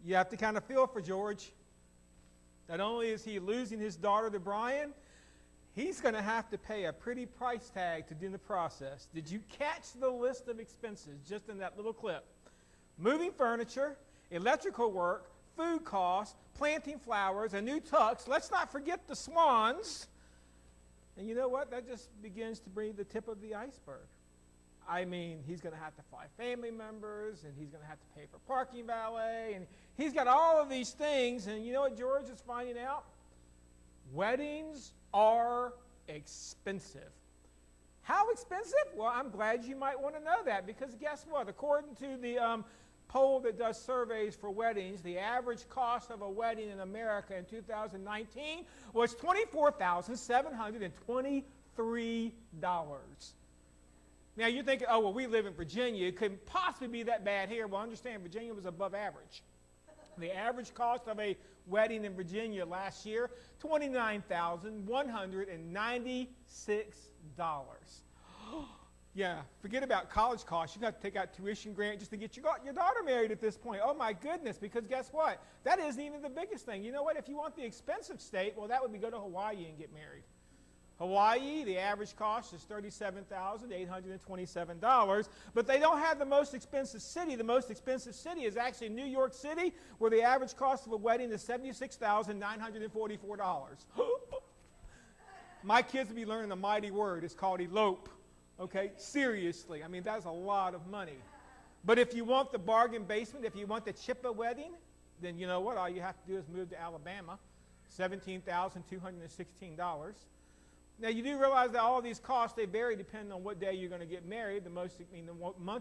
You have to kind of feel for George. Not only is he losing his daughter to Brian, he's going to have to pay a pretty price tag to do the process. Did you catch the list of expenses just in that little clip? Moving furniture, electrical work, food costs, planting flowers, a new tux. Let's not forget the swans. And you know what? That just begins to bring the tip of the iceberg. I mean, he's going to have to fly family members, and he's going to have to pay for parking valet, and he's got all of these things. And you know what George is finding out? Weddings are expensive. How expensive? Well, I'm glad you might want to know that, because guess what? According to the poll that does surveys for weddings, the average cost of a wedding in America in 2019 was $24,723. Now, you're thinking, oh, well, we live in Virginia. It couldn't possibly be that bad here. Well, understand, Virginia was above average. The average cost of a wedding in Virginia last year, $29,196. Yeah, forget about college costs. You got to take out tuition grant just to get your daughter married at this point. Oh, my goodness, because guess what? That isn't even the biggest thing. You know what? If you want the expensive state, well, that would be go to Hawaii and get married. Hawaii, the average cost is $37,827, but they don't have the most expensive city. The most expensive city is actually New York City, where the average cost of a wedding is $76,944. My kids will be learning a mighty word. It's called elope. Okay, seriously. I mean, that's a lot of money. But if you want the bargain basement, if you want the chippa wedding, then you know what? All you have to do is move to Alabama, $17,216. Now, you do realize that all of these costs, they vary depending on what day you're going to get married, the month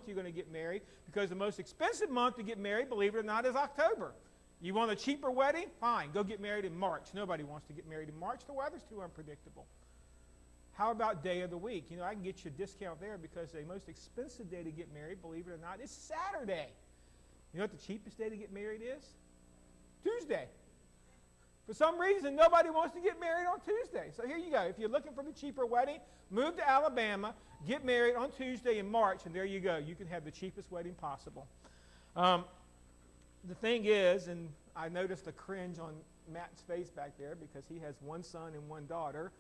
you're going to get married, because the most expensive month to get married, believe it or not, is October. You want a cheaper wedding? Fine, go get married in March. Nobody wants to get married in March. The weather's too unpredictable. How about day of the week? You know, I can get you a discount there because the most expensive day to get married, believe it or not, is Saturday. You know what the cheapest day to get married is? Tuesday. For some reason, nobody wants to get married on Tuesday. So here you go. If you're looking for the cheaper wedding, move to Alabama, get married on Tuesday in March, and there you go. You can have the cheapest wedding possible. The thing is, and I noticed a cringe on Matt's face back there because he has one son and one daughter,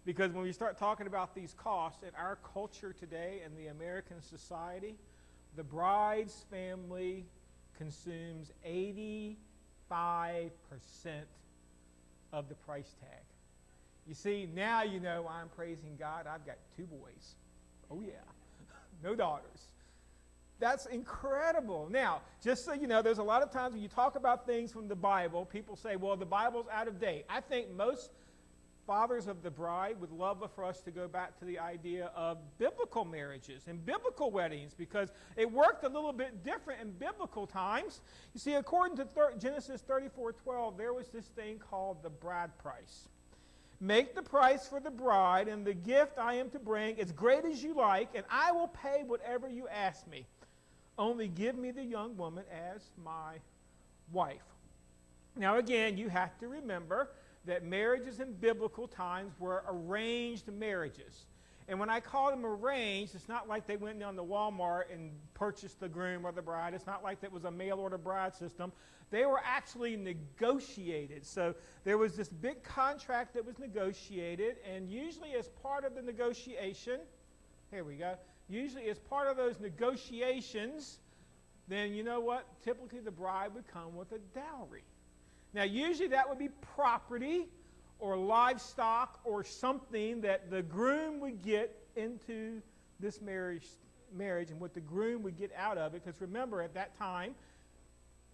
because when we start talking about these costs in our culture today and the American society, the bride's family consumes 85% of the price tag. You see, now you know I'm praising God. I've got 2 boys. Oh, yeah. No daughters. That's incredible. Now, just so you know, there's a lot of times when you talk about things from the Bible, people say, well, the Bible's out of date. I think most fathers of the bride would love for us to go back to the idea of biblical marriages and biblical weddings, because it worked a little bit different in biblical times. You see, according to Genesis 34:12, there was this thing called the bride price. Make the price for the bride and the gift I am to bring as great as you like, and I will pay whatever you ask me. Only give me the young woman as my wife. Now again, you have to remember that marriages in biblical times were arranged marriages. And when I call them arranged, it's not like they went down to Walmart and purchased the groom or the bride. It's not like that was a mail-order bride system. They were actually negotiated. So there was this big contract that was negotiated, and usually as part of the negotiation, here we go, usually as part of those negotiations, then you know what? Typically the bride would come with a dowry. Now, usually that would be property or livestock or something that the groom would get into this marriage and what the groom would get out of it. Because remember, at that time,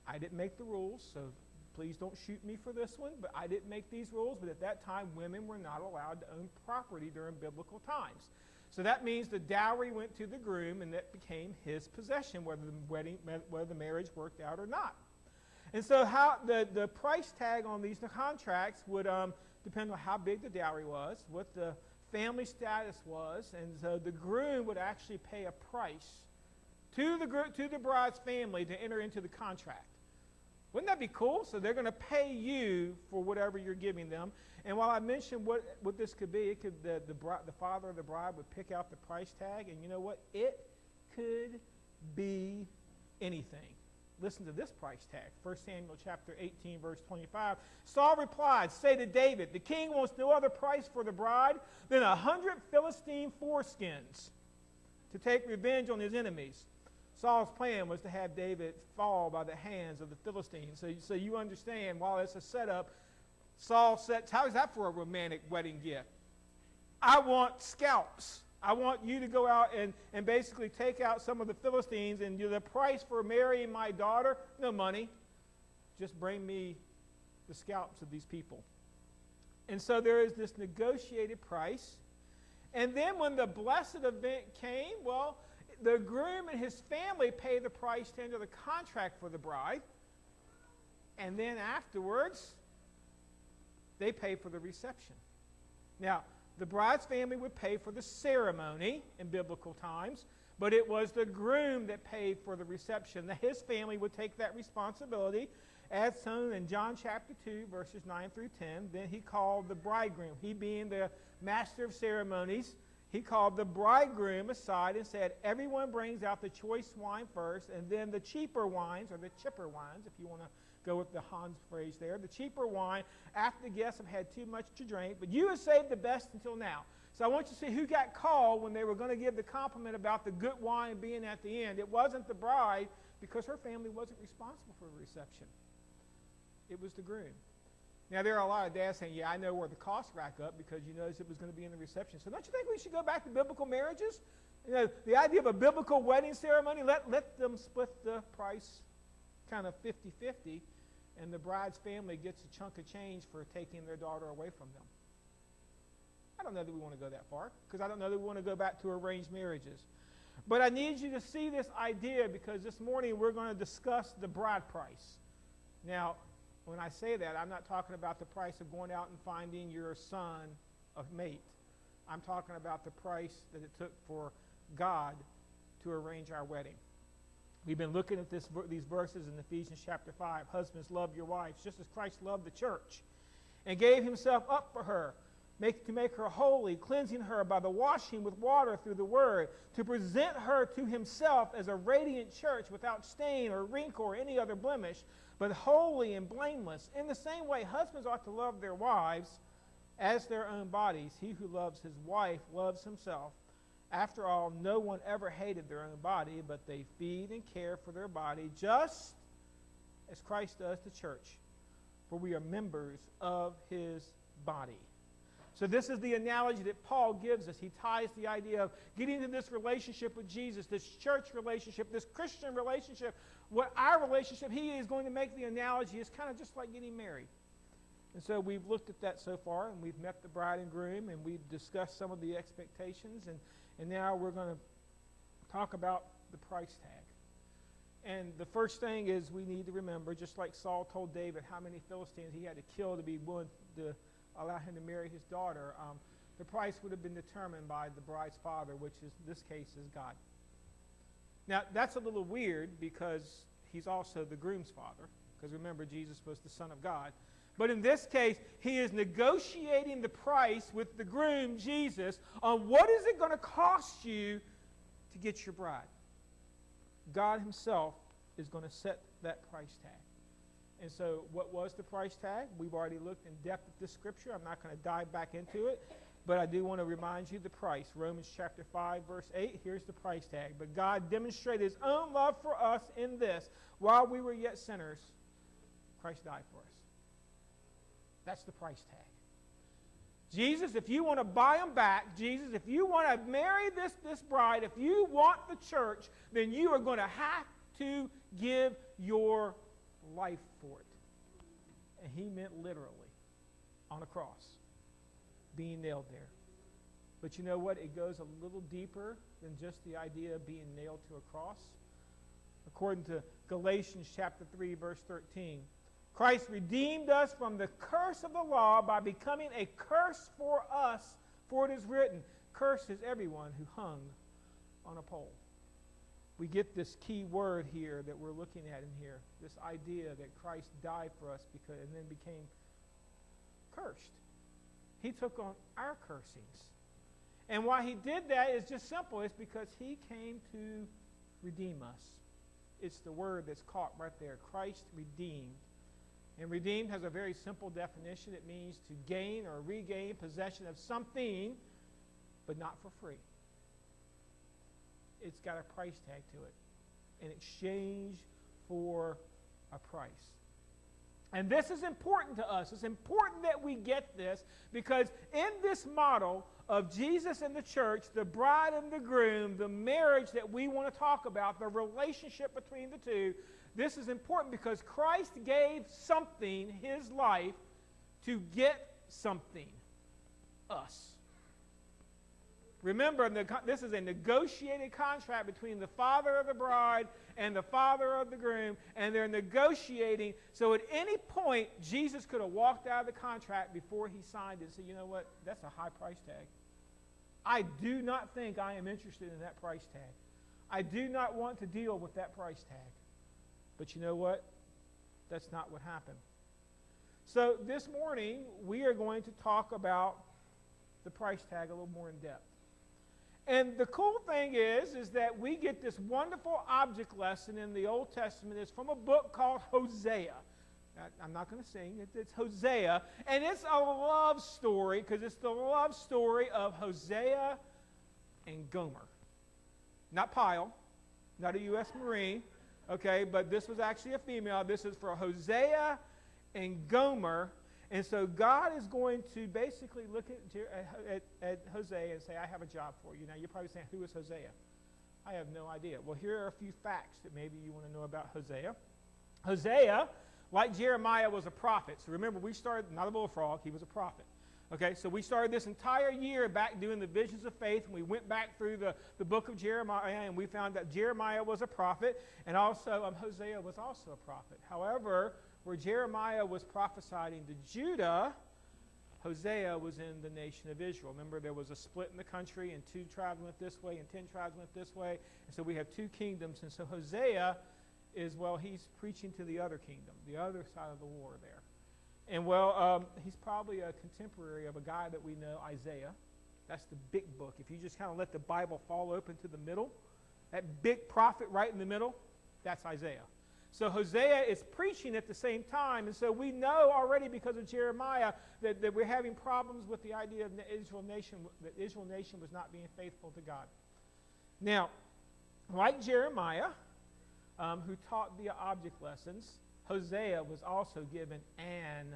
I didn't make the rules, so please don't shoot me for this one, but I didn't make these rules. But at that time, women were not allowed to own property during biblical times. So that means the dowry went to the groom, and that became his possession, whether the marriage worked out or not. And so how the price tag on these contracts would depend on how big the dowry was, what the family status was, and so the groom would actually pay a price to the bride's family to enter into the contract. Wouldn't that be cool? So they're going to pay you for whatever you're giving them. And while I mentioned what this could be, it could the father of the bride would pick out the price tag, and you know what? It could be anything. listen to this price tag. 1 Samuel chapter 18, verse 25. Saul replied, say to David, the king wants no other price for the bride than 100 Philistine foreskins to take revenge on his enemies. Saul's plan was to have David fall by the hands of the Philistines. So you understand, while it's a setup, Saul said, how is that for a romantic wedding gift? I want scalps. I want you to go out and basically take out some of the Philistines, and the price for marrying my daughter, no money. Just bring me the scalps of these people. And so there is this negotiated price. And then when the blessed event came, well, the groom and his family pay the price to enter the contract for the bride. And then afterwards, they pay for the reception. Now, the bride's family would pay for the ceremony in biblical times, but it was the groom that paid for the reception. Now, his family would take that responsibility, as shown in John chapter 2, verses 9 through 10. Then he called the bridegroom, he being the master of ceremonies, he called the bridegroom aside and said, everyone brings out the choice wine first, and then the cheaper wines, or the chipper wines, if you want to go with the Hans phrase there, the cheaper wine after the guests have had too much to drink, but you have saved the best until now. So I want you to see who got called when they were going to give the compliment about the good wine being at the end. It wasn't the bride, because her family wasn't responsible for the reception. It was the groom. Now, there are a lot of dads saying, yeah, I know where the costs rack up, because you noticed it was going to be in the reception. So don't you think we should go back to biblical marriages? You know, the idea of a biblical wedding ceremony, let them split the price kind of 50-50, and the bride's family gets a chunk of change for taking their daughter away from them. I don't know that we want to go that far, because I don't know that we want to go back to arranged marriages. But I need you to see this idea, because this morning we're going to discuss the bride price. Now, when I say that, I'm not talking about the price of going out and finding your son a mate. I'm talking about the price that it took for God to arrange our wedding. We've been looking at these verses in Ephesians chapter 5. Husbands, love your wives, just as Christ loved the church and gave himself up for her, to make her holy, cleansing her by the washing with water through the word, to present her to himself as a radiant church without stain or wrinkle or any other blemish, but holy and blameless. In the same way, husbands ought to love their wives as their own bodies. He who loves his wife loves himself. After all, no one ever hated their own body, but they feed and care for their body, just as Christ does the church, for we are members of his body. So this is the analogy that Paul gives us. He ties the idea of getting into this relationship with Jesus, this church relationship, this Christian relationship, what our relationship, he is going to make the analogy is kind of just like getting married. And so we've looked at that so far, and we've met the bride and groom, and we've discussed some of the expectations, and now we're going to talk about the price tag. And the first thing is we need to remember, just like Saul told David how many Philistines he had to kill to be willing to allow him to marry his daughter, the price would have been determined by the bride's father, which is, in this case, is God. Now, that's a little weird because he's also the groom's father, because remember, Jesus was the Son of God. But in this case, he is negotiating the price with the groom, Jesus, on what is it going to cost you to get your bride. God himself is going to set that price tag. And so what was the price tag? We've already looked in depth at this scripture. I'm not going to dive back into it, but I do want to remind you the price. Romans chapter 5, verse 8, here's the price tag. But God demonstrated his own love for us in this: while we were yet sinners, Christ died for us. That's the price tag. Jesus, if you want to buy them back, Jesus, if you want to marry this bride, if you want the church, then you are going to have to give your life for it. And he meant literally on a cross, being nailed there. But you know what? It goes a little deeper than just the idea of being nailed to a cross. According to Galatians chapter 3, verse 13, Christ redeemed us from the curse of the law by becoming a curse for us, for it is written, cursed is everyone who hung on a pole. We get this key word here that we're looking at in here, this idea that Christ died for us and then became cursed. He took on our cursings. And why he did that is just simple. It's because he came to redeem us. It's the word that's caught right there. Christ redeemed. And redeemed has a very simple definition. It means to gain or regain possession of something, but not for free. It's got a price tag to it. An exchange for a price. And this is important to us. It's important that we get this because in this model of Jesus and the church, the bride and the groom, the marriage that we want to talk about, the relationship between the two, this is important because Christ gave something, his life, to get something, us. Remember, this is a negotiated contract between the father of the bride and the father of the groom, and they're negotiating. So at any point, Jesus could have walked out of the contract before he signed it and said, you know what, that's a high price tag. I do not think I am interested in that price tag. I do not want to deal with that price tag. But you know what? That's not what happened. So this morning, we are going to talk about the price tag a little more in depth. And the cool thing is that we get this wonderful object lesson in the Old Testament. It's from a book called Hosea. I'm not going to sing. It's Hosea. And it's a love story because it's the love story of Hosea and Gomer. Not Pyle, not a U.S. Marine, okay, but this was actually a female. This is for Hosea and Gomer. And so God is going to basically look at Hosea and say, I have a job for you. Now, you're probably saying, who is Hosea? I have no idea. Well, here are a few facts that maybe you want to know about Hosea. Hosea, like Jeremiah, was a prophet. So remember, we started, not a bullfrog, he was a prophet. Okay, so we started this entire year back doing the visions of faith, and we went back through the book of Jeremiah, and we found that Jeremiah was a prophet, and also Hosea was also a prophet. However, where Jeremiah was prophesying to Judah, Hosea was in the nation of Israel. Remember, there was a split in the country, and 2 tribes went this way, and 10 tribes went this way. And so we have 2 kingdoms. And so Hosea is, well, he's preaching to the other kingdom, the other side of the war there. And, well, he's probably a contemporary of a guy that we know, Isaiah. That's the big book. If you just kind of let the Bible fall open to the middle, that big prophet right in the middle, that's Isaiah. So Hosea is preaching at the same time, and so we know already because of Jeremiah that we're having problems with the idea of the Israel nation, that Israel nation was not being faithful to God. Now, like Jeremiah, who taught via object lessons, Hosea was also given an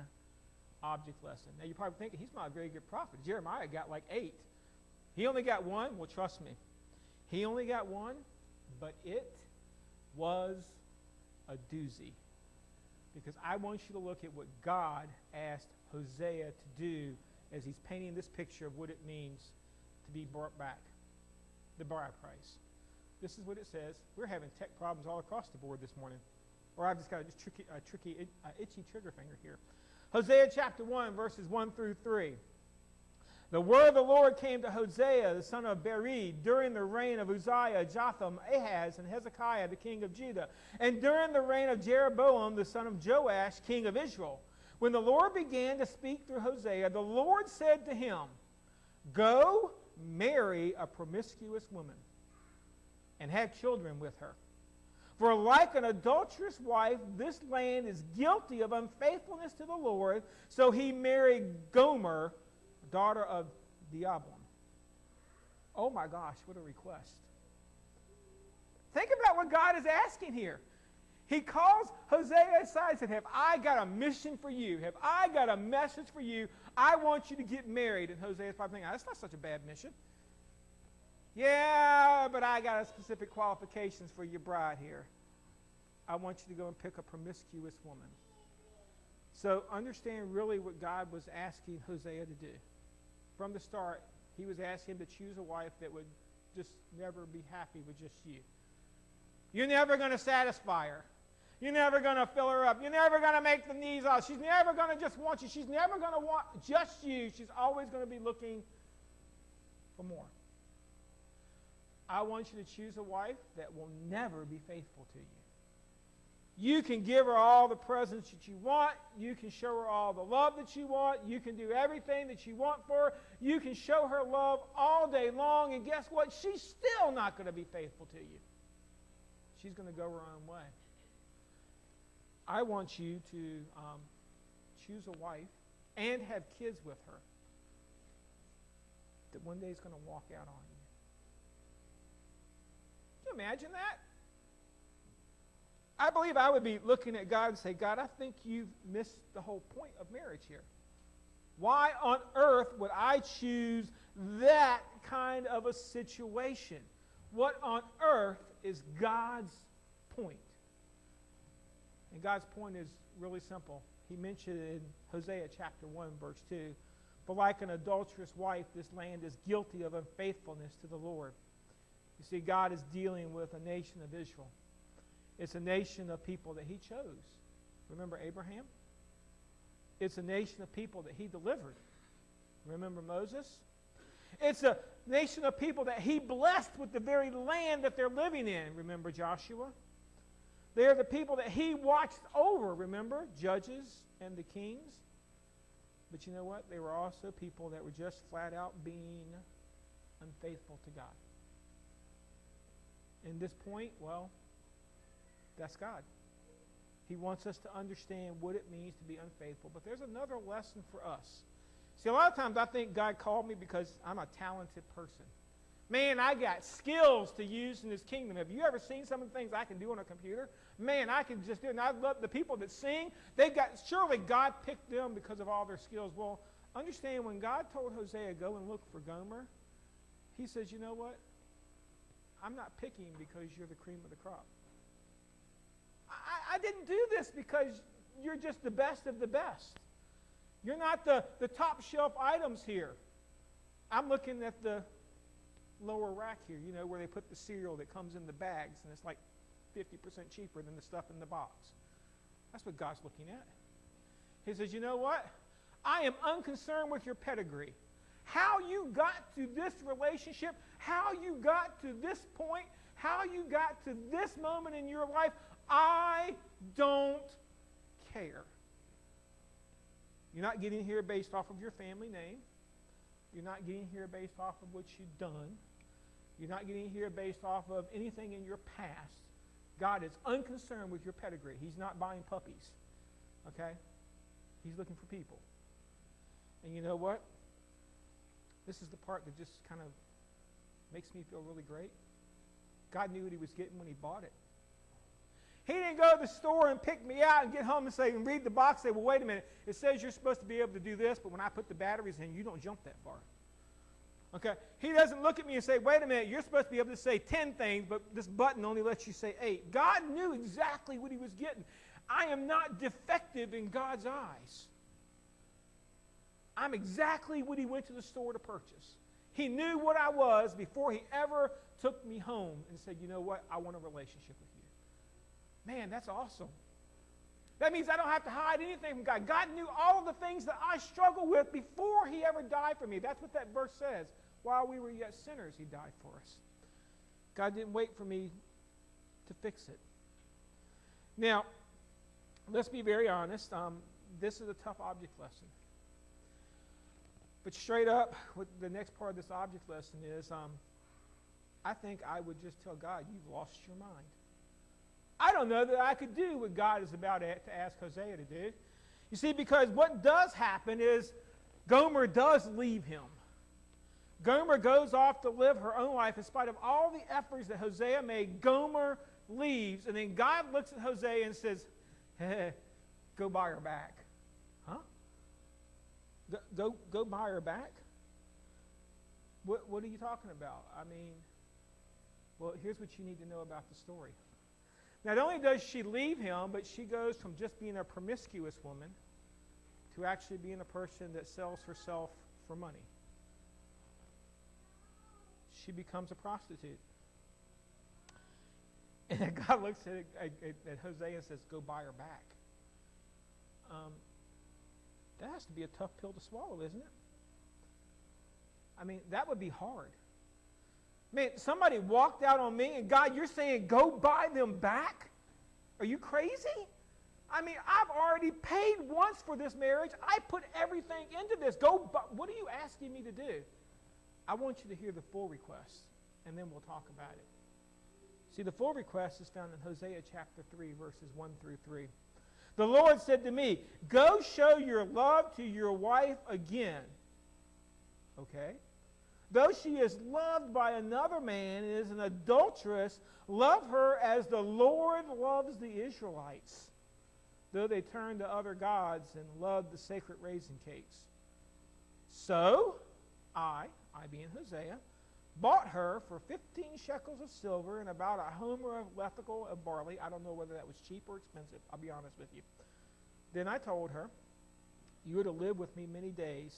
object lesson. Now, you're probably thinking, he's not a very good prophet. Jeremiah got like 8. He only got 1. Well, trust me. He only got 1, but it was a doozy. Because I want you to look at what God asked Hosea to do as he's painting this picture of what it means to be brought back, the bride price. This is what it says. We're having tech problems all across the board this morning. Or I've just got a itchy trigger finger here. Hosea chapter 1, verses 1 through 3. The word of the Lord came to Hosea, the son of Beeri, during the reign of Uzziah, Jotham, Ahaz, and Hezekiah, the king of Judah, and during the reign of Jeroboam, the son of Joash, king of Israel. When the Lord began to speak through Hosea, the Lord said to him, Go marry a promiscuous woman and have children with her. For like an adulterous wife, this land is guilty of unfaithfulness to the Lord. So he married Gomer, daughter of Diabon. Oh my gosh, what a request. Think about what God is asking here. He calls Hosea aside and said, have I got a mission for you? Have I got a message for you? I want you to get married. And Hosea's probably thinking, that's not such a bad mission. Yeah, but I got a specific qualifications for your bride here. I want you to go and pick a promiscuous woman. So understand really what God was asking Hosea to do. From the start, he was asking him to choose a wife that would just never be happy with just you. You're never going to satisfy her. You're never going to fill her up. You're never going to make the needs off. She's never going to just want you. She's never going to want just you. She's always going to be looking for more. I want you to choose a wife that will never be faithful to you. You can give her all the presents that you want. You can show her all the love that you want. You can do everything that you want for her. You can show her love all day long, and guess what? She's still not going to be faithful to you. she's going to go her own way. I want you to choose a wife and have kids with her that one day is going to walk out on you. Can you imagine that? I believe I would be looking at God and say, God, I think you've missed the whole point of marriage here. Why on earth would I choose that kind of a situation? What on earth is God's point? And God's point is really simple. He mentioned it in Hosea chapter 1, verse 2. For like an adulterous wife, this land is guilty of unfaithfulness to the Lord. You see, God is dealing with a nation of Israel. It's a nation of people that he chose. Remember Abraham? It's a nation of people that he delivered. Remember Moses? It's a nation of people that he blessed with the very land that they're living in. Remember Joshua? They're the people that he watched over. Remember? Judges and the kings. But you know what? They were also people that were just flat out being unfaithful to God. In this point, well, that's God. He wants us to understand what it means to be unfaithful. But there's another lesson for us. See, a lot of times I think God called me because I'm a talented person. Man, I got skills to use in his kingdom. Have you ever seen some of the things I can do on a computer? Man, I can just do it. And I love the people that sing. Surely God picked them because of all their skills. Well, understand when God told Hosea, go and look for Gomer, he says, you know what? I'm not picking because you're the cream of the crop. I didn't do this because you're just the best of the best. You're not the top shelf items here. I'm looking at the lower rack here, you know, where they put the cereal that comes in the bags, and it's like 50% cheaper than the stuff in the box. That's what God's looking at. He says, you know what? I am unconcerned with your pedigree. How you got to this relationship, how you got to this point, how you got to this moment in your life, I don't care. You're not getting here based off of your family name. You're not getting here based off of what you've done. You're not getting here based off of anything in your past. God is unconcerned with your pedigree. He's not buying puppies. Okay? He's looking for people. And you know what? This is the part that just kind of makes me feel really great. God knew what he was getting when he bought it. He didn't go to the store and pick me out and get home and say, and read the box and say, well, wait a minute. It says you're supposed to be able to do this, but when I put the batteries in, you don't jump that far. Okay? He doesn't look at me and say, wait a minute, you're supposed to be able to say 10 things, but this button only lets you say 8. God knew exactly what he was getting. I am not defective in God's eyes. I'm exactly what he went to the store to purchase. He knew what I was before he ever took me home and said, you know what, I want a relationship with you. Man, that's awesome. That means I don't have to hide anything from God. God knew all of the things that I struggle with before he ever died for me. That's what that verse says. While we were yet sinners, he died for us. God didn't wait for me to fix it. Now, let's be very honest. This is a tough object lesson. But straight up, what the next part of this object lesson is, I think I would just tell God, you've lost your mind. I don't know that I could do what God is about to ask Hosea to do. You see, because what does happen is Gomer does leave him. Gomer goes off to live her own life in spite of all the efforts that Hosea made. Gomer leaves, and then God looks at Hosea and says, hey, go buy her back. Huh? Go buy her back? What are you talking about? I mean, well, here's what you need to know about the story. Not only does she leave him, but she goes from just being a promiscuous woman to actually being a person that sells herself for money. She becomes a prostitute. And God looks at Hosea and says, go buy her back. That has to be a tough pill to swallow, isn't it? I mean, that would be hard. Man, somebody walked out on me and God, you're saying go buy them back? Are you crazy? I mean, I've already paid once for this marriage. I put everything into this. What are you asking me to do? I want you to hear the full request, and then we'll talk about it. See, the full request is found in Hosea chapter 3, verses 1 through 3. The Lord said to me, go show your love to your wife again. Okay? Though she is loved by another man and is an adulteress, love her as the Lord loves the Israelites, though they turn to other gods and love the sacred raisin cakes. So I being Hosea, bought her for 15 shekels of silver and about a homer of lethal of barley. I don't know whether that was cheap or expensive. I'll be honest with you. Then I told her, you are to live with me many days.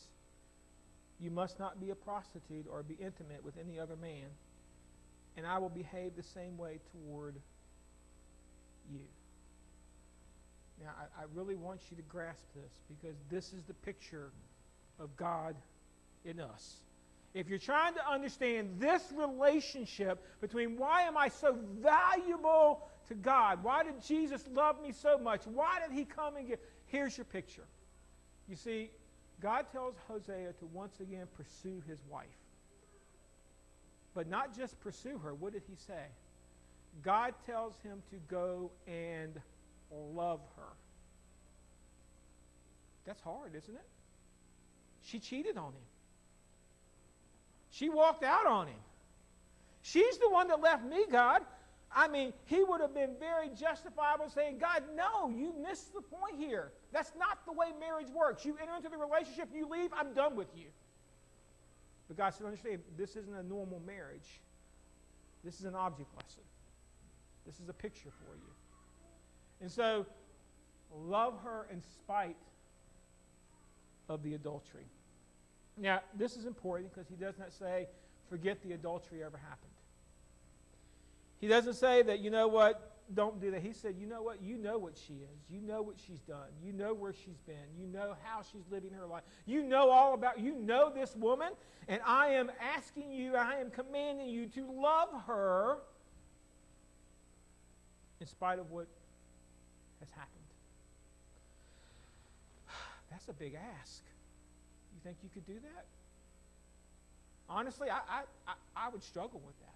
You must not be a prostitute or be intimate with any other man, and I will behave the same way toward you. Now, I really want you to grasp this, because this is the picture of God in us. If you're trying to understand this relationship between why am I so valuable to God, why did Jesus love me so much, why did he come and give, here's your picture. You see, God tells Hosea to once again pursue his wife. But not just pursue her. What did he say? God tells him to go and love her. That's hard, isn't it? She cheated on him. She walked out on him. She's the one that left me, God. I mean, he would have been very justifiable saying, God, no, you missed the point here. That's not the way marriage works. You enter into the relationship, you leave, I'm done with you. But God said, understand, this isn't a normal marriage. This is an object lesson. This is a picture for you. And so, love her in spite of the adultery. Now, this is important because he does not say, forget the adultery ever happened. He doesn't say that, you know what, don't do that. He said, you know what, you know what she is. You know what she's done. You know where she's been. You know how she's living her life. You know all about, you know this woman, and I am asking you, I am commanding you to love her in spite of what has happened. That's a big ask. You think you could do that? Honestly, I would struggle with that.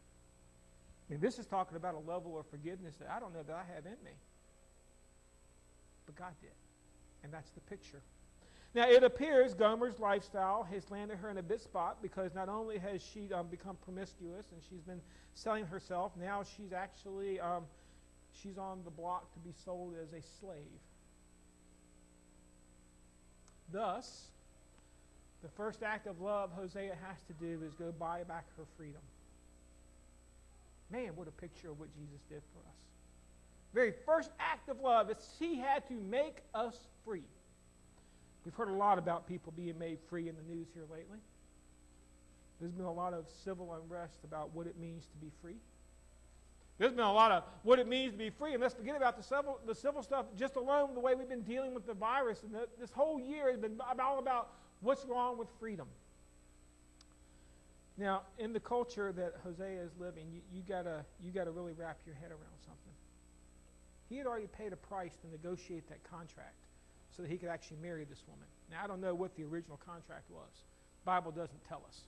I mean, this is talking about a level of forgiveness that I don't know that I have in me. But God did. And that's the picture. Now, it appears Gomer's lifestyle has landed her in a bit spot, because not only has she become promiscuous and she's been selling herself, now she's actually she's on the block to be sold as a slave. Thus, the first act of love Hosea has to do is go buy back her freedom. Man, what a picture of what Jesus did for us. Very first act of love is he had to make us free. We've heard a lot about people being made free in the news here lately. There's been a lot of civil unrest about what it means to be free. There's been a lot of what it means to be free, and let's forget about the civil stuff just alone, the way we've been dealing with the virus. And this whole year has been all about what's wrong with freedom. Now, in the culture that Hosea is living, you gotta really wrap your head around something. He had already paid a price to negotiate that contract so that he could actually marry this woman. Now, I don't know what the original contract was. The Bible doesn't tell us.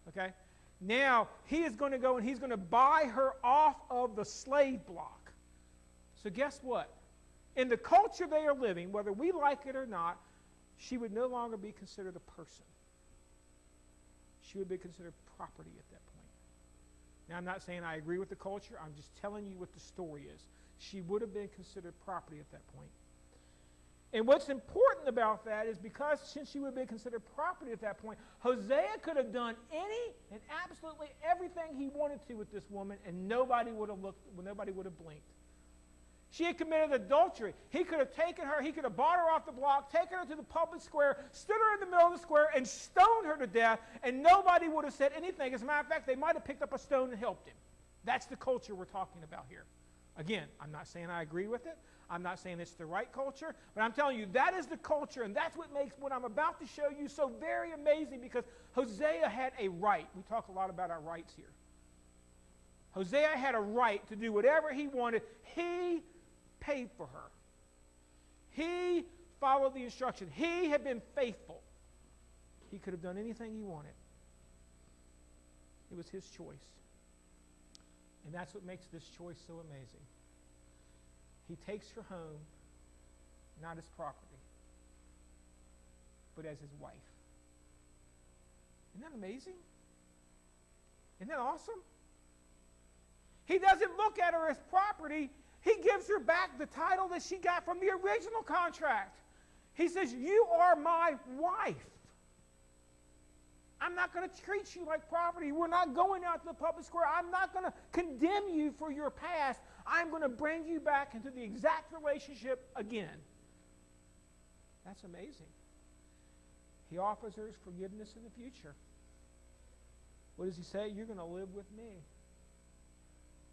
Okay? Now, he is going to go and he's going to buy her off of the slave block. So guess what? In the culture they are living, whether we like it or not, she would no longer be considered a person. She would be considered property at that point. Now, I'm not saying I agree with the culture. I'm just telling you what the story is. She would have been considered property at that point. And what's important about that is because since she would have been considered property at that point, Hosea could have done any and absolutely everything he wanted to with this woman, and nobody would have blinked. She had committed adultery. He could have taken her, he could have bought her off the block, taken her to the public square, stood her in the middle of the square, and stoned her to death, and nobody would have said anything. As a matter of fact, they might have picked up a stone and helped him. That's the culture we're talking about here. Again, I'm not saying I agree with it. I'm not saying it's the right culture, but I'm telling you that is the culture, and that's what makes what I'm about to show you so very amazing, because Hosea had a right. We talk a lot about our rights here. Hosea had a right to do whatever he wanted. He paid for her. He followed the instruction. He had been faithful. He could have done anything he wanted. It was his choice. And that's what makes this choice so amazing. He takes her home, not as property, but as his wife. Isn't that amazing? Isn't that awesome? He doesn't look at her as property. He gives her back the title that she got from the original contract. He says, you are my wife. I'm not going to treat you like property. We're not going out to the public square. I'm not going to condemn you for your past. I'm going to bring you back into the exact relationship again. That's amazing. He offers her forgiveness in the future. What does he say? You're going to live with me.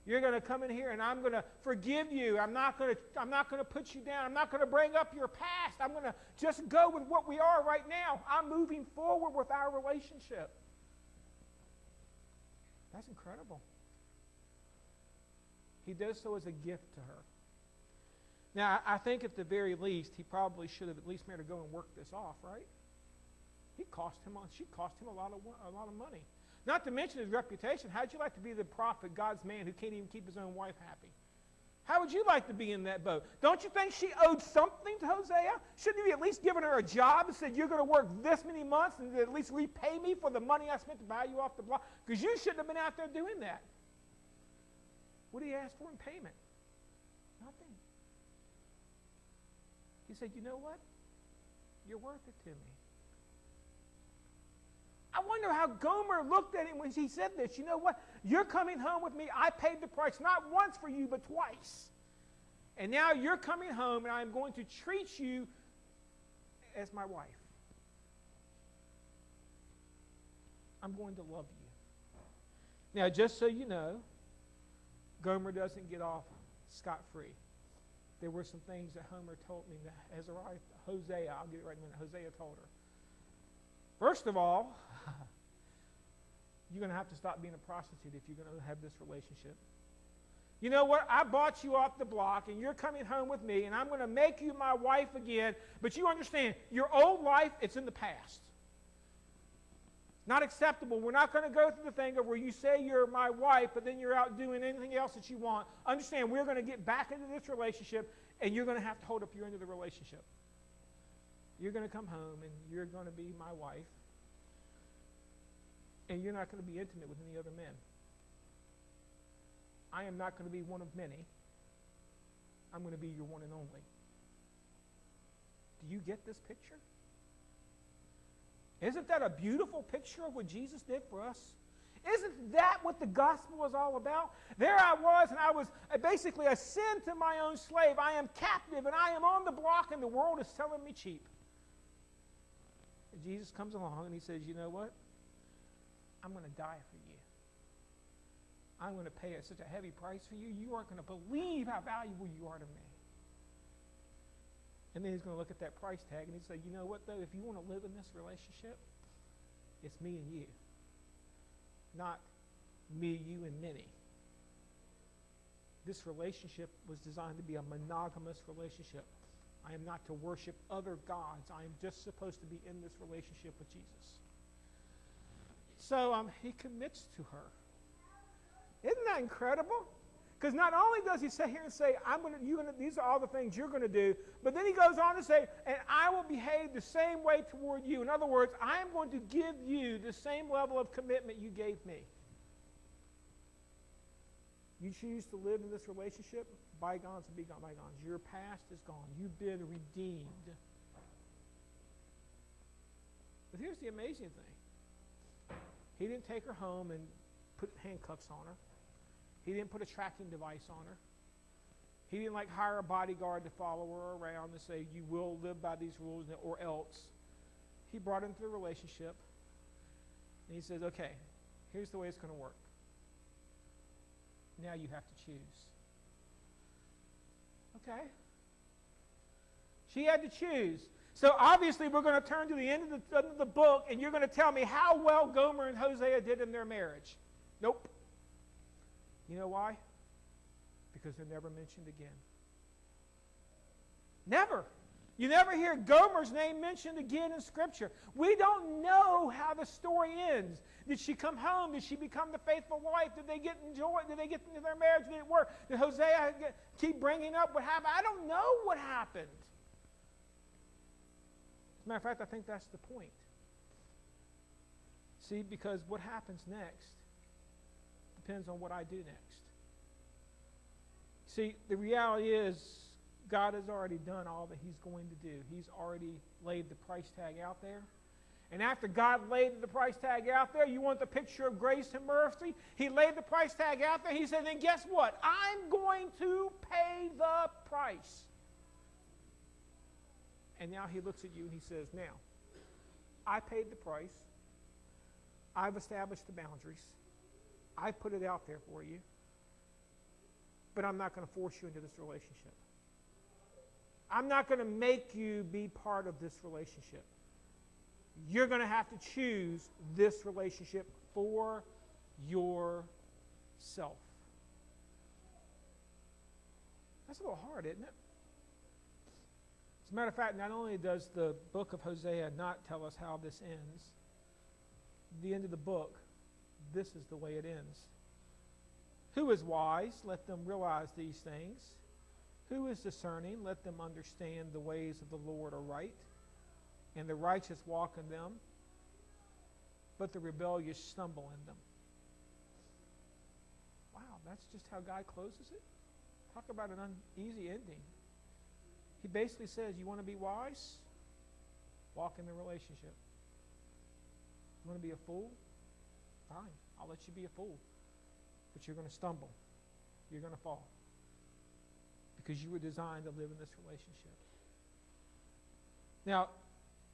You're going to come in here and I'm going to forgive you. I'm not going to put you down. I'm not going to bring up your past. I'm going to just go with what we are right now. I'm moving forward with our relationship. That's incredible. He does so as a gift to her. Now, I think at the very least, he probably should have at least made her go and work this off, right? She cost him a lot of money. Not to mention his reputation. How'd you like to be the prophet, God's man, who can't even keep his own wife happy? How would you like to be in that boat? Don't you think she owed something to Hosea? Shouldn't he at least given her a job and said, you're going to work this many months and at least repay me for the money I spent to buy you off the block? Because you shouldn't have been out there doing that. What did he ask for in payment? Nothing. He said, you know what? You're worth it to me. I wonder how Gomer looked at him when he said this. You know what? You're coming home with me. I paid the price not once for you, but twice. And now you're coming home, and I'm going to treat you as my wife. I'm going to love you. Now, just so you know, Gomer doesn't get off scot-free. There were some things that Homer told me, Hosea, I'll get it right in a minute, Hosea told her. First of all, you're going to have to stop being a prostitute if you're going to have this relationship. You know what? I bought you off the block, and you're coming home with me, and I'm going to make you my wife again. But you understand, your old life, it's in the past. Not acceptable. We're not going to go through the thing of where you say you're my wife, but then you're out doing anything else that you want. Understand, we're going to get back into this relationship, and you're going to have to hold up your end of the relationship. You're going to come home, and you're going to be my wife. And you're not going to be intimate with any other men. I am not going to be one of many. I'm going to be your one and only. Do you get this picture? Isn't that a beautiful picture of what Jesus did for us? Isn't that what the gospel is all about? There I was, and I was basically a sin to my own slave. I am captive, and I am on the block, and the world is selling me cheap. And Jesus comes along, and he says, you know what? I'm going to die for you. I'm going to pay such a heavy price for you. You aren't going to believe how valuable you are to me. And then he's going to look at that price tag and he'd say, you know what, though? If you want to live in this relationship, it's me and you. Not me, you, and many. This relationship was designed to be a monogamous relationship. I am not to worship other gods. I am just supposed to be in this relationship with Jesus. So he commits to her. Isn't that incredible? Because not only does he sit here and say, these are all the things you're going to do, but then he goes on to say, and I will behave the same way toward you. In other words, I am going to give you the same level of commitment you gave me. You choose to live in this relationship, bygones will be gone, bygones. Your past is gone. You've been redeemed. But here's the amazing thing. He didn't take her home and put handcuffs on her. He didn't put a tracking device on her. He didn't hire a bodyguard to follow her around and say, you will live by these rules or else. He brought her into the relationship. And he says, okay, here's the way it's going to work. Now you have to choose. Okay? She had to choose. So obviously we're going to turn to the end of the book, and you're going to tell me how well Gomer and Hosea did in their marriage. Nope. You know why? Because they're never mentioned again. Never. You never hear Gomer's name mentioned again in Scripture. We don't know how the story ends. Did she come home? Did she become the faithful wife? Did they get enjoy? Did they get into their marriage? Did it work? Did Hosea keep bringing up what happened? I don't know what happened. As a matter of fact, I think that's the point. See, because what happens next depends on what I do next. See, the reality is God has already done all that He's going to do. He's already laid the price tag out there. And after God laid the price tag out there, you want the picture of grace and mercy? He laid the price tag out there. He said, then guess what? I'm going to pay the price. And now He looks at you and He says, now, I paid the price. I've established the boundaries. I put it out there for you. But I'm not going to force you into this relationship. I'm not going to make you be part of this relationship. You're going to have to choose this relationship for yourself. That's a little hard, isn't it? As a matter of fact, not only does the book of Hosea not tell us how this ends, the end of the book, this is the way it ends. Who is wise? Let them realize these things. Who is discerning? Let them understand the ways of the Lord are right, and the righteous walk in them, but the rebellious stumble in them. Wow, that's just how God closes it? Talk about an uneasy ending. He basically says, you want to be wise? Walk in the relationship. You want to be a fool? Fine, I'll let you be a fool. But you're going to stumble. You're going to fall. Because you were designed to live in this relationship. Now,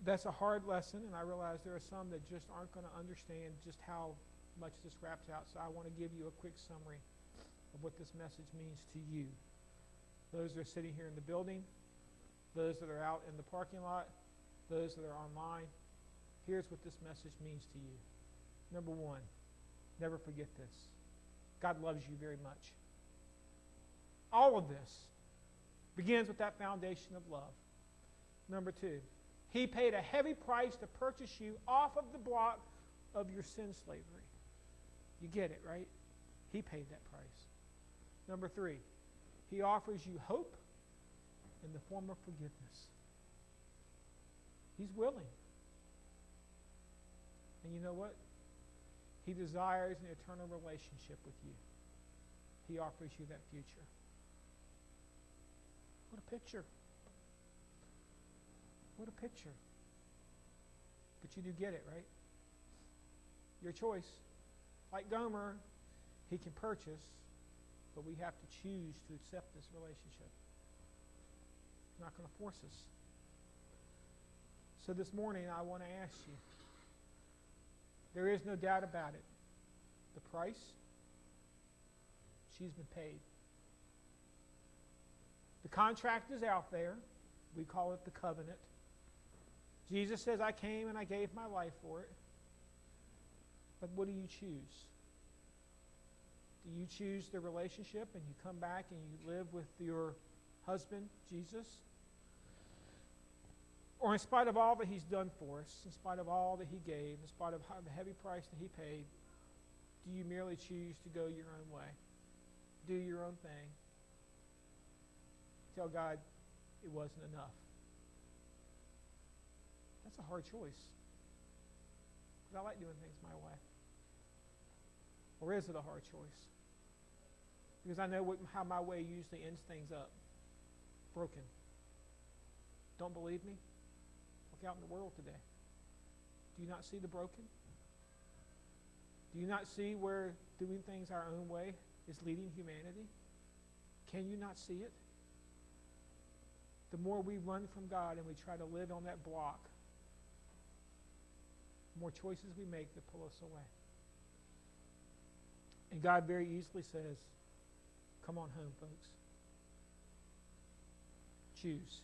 that's a hard lesson, and I realize there are some that just aren't going to understand just how much this wraps out. So I want to give you a quick summary of what this message means to you. Those that are sitting here in the building, those that are out in the parking lot, those that are online, here's what this message means to you. Number one, never forget this. God loves you very much. All of this begins with that foundation of love. Number two, He paid a heavy price to purchase you off of the block of your sin slavery. You get it, right? He paid that price. Number three, He offers you hope in the form of forgiveness. He's willing. And you know what? He desires an eternal relationship with you. He offers you that future. What a picture. What a picture. But you do get it, right? Your choice. Like Gomer, he can purchase, but we have to choose to accept this relationship. He's not going to force us. So this morning, I want to ask you, there is no doubt about it. The price, she's been paid. The contract is out there. We call it the covenant. Jesus says, I came and I gave my life for it. But what do you choose? Do you choose the relationship and you come back and you live with your husband, Jesus? Or in spite of all that He's done for us, in spite of all that He gave, in spite of the heavy price that He paid, do you merely choose to go your own way? Do your own thing? Tell God it wasn't enough. That's a hard choice. Because I like doing things my way. Or is it a hard choice? Because I know how my way usually ends things up. Broken. Don't believe me? Look out in the world today. Do you not see the broken? Do you not see where doing things our own way is leading humanity? Can you not see it? The more we run from God and we try to live on that block, the more choices we make that pull us away. And God very easily says, come on home, folks. Choose.